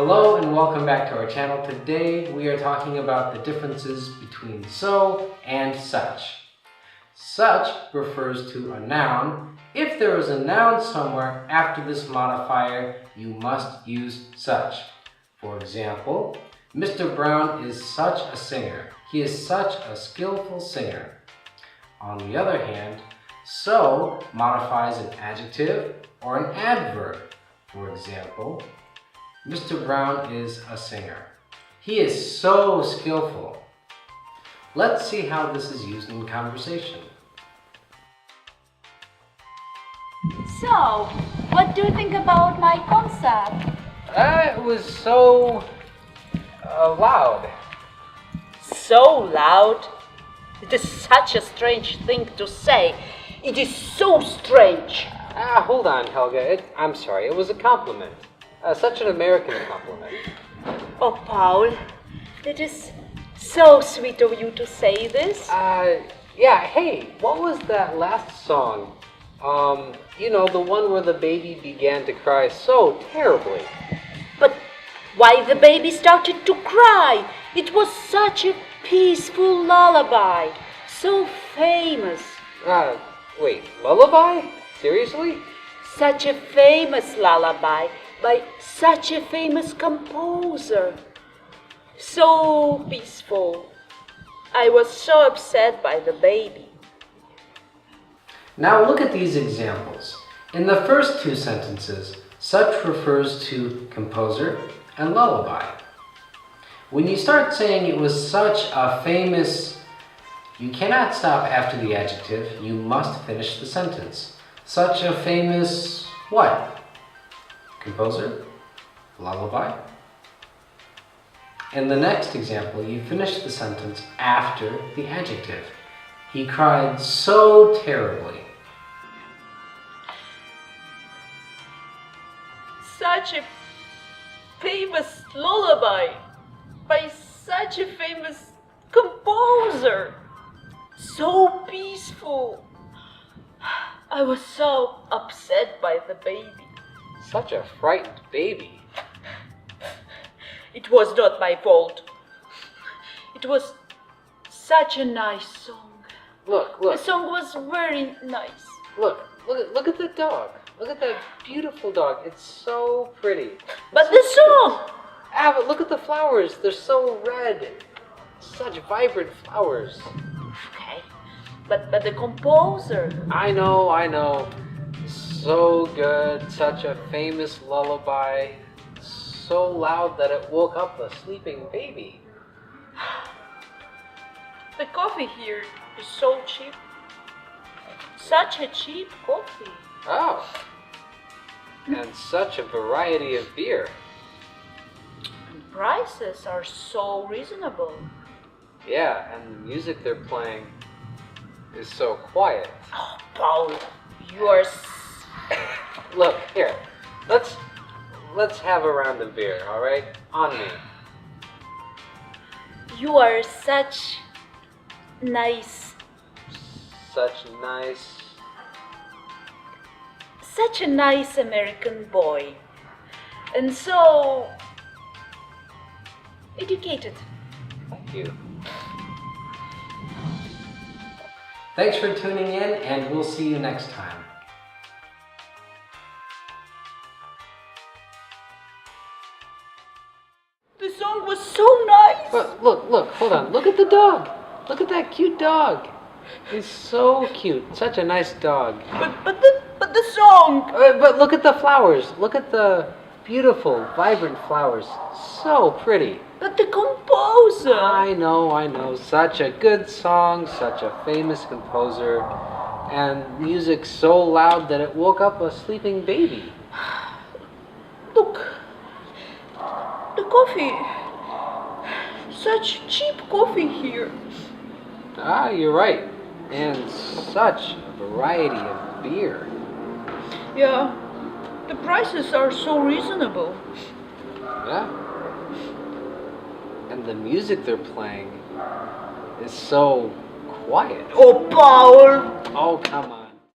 Hello and welcome back to our channel. Today we are talking about the differences between so and such. Such refers to a noun. If there is a noun somewhere after this modifier, you must use such. For example, Mr. Brown is such a singer. He is such a skillful singer. On the other hand, so modifies an adjective or an adverb. For example, Mr. Brown is a singer. He is so skillful. Let's see how this is used in conversation. So, what do you think about my concert? It was so loud. So loud? It is such a strange thing to say. It is so strange. Hold on, Helga. I'm sorry. It was a compliment. Such an American compliment. Oh, Paul, it is so sweet of you to say this. Yeah, hey, what was that last song? The one where the baby began to cry so terribly. But why the baby started to cry? It was such a peaceful lullaby. So famous. Wait, lullaby? Seriously? Such a famous lullaby by such a famous composer. So peaceful. I was so upset by the baby. Now look at these examples. In the first two sentences, such refers to composer and lullaby. When you start saying it was such a famous, you cannot stop after the adjective. You must finish the sentence. Such a famous what? Composer, lullaby. In the next example, you finish the sentence after the adjective. He cried so terribly. Such a famous lullaby by such a famous composer. So peaceful. I was so upset by the baby. Such a frightened baby. It was not my fault. It was such a nice song. Look. The song was very nice. Look at the dog. Look at that beautiful dog. It's so pretty. But the song! But look at the flowers. They're so red. Such vibrant flowers. Okay. But the composer. I know. So good. Such a famous lullaby. So loud that it woke up a sleeping baby. The coffee here is so cheap. Such a cheap coffee. Oh. And such a variety of beer. And prices are so reasonable. Yeah, and the music they're playing is so quiet. Oh, Paul, you are... Look, here. Let's have a round of beer, all right? On me. You are such nice... Such Thank you. Thanks for tuning in, and we'll see you next time. The song was so nice. But look, hold on. Look at the dog. Look at that cute dog. He's so cute. Such a nice dog. But the song. But look at the flowers. Look at the beautiful, vibrant flowers. So pretty. But the composer. I know. Such a good song, such a famous composer, and music so loud that it woke up a sleeping baby. Look. The coffee. Such cheap coffee here. You're right. And such a variety of beer. Yeah, the prices are so reasonable. Yeah. And the music they're playing is so quiet. Oh, Paul! Oh, come on.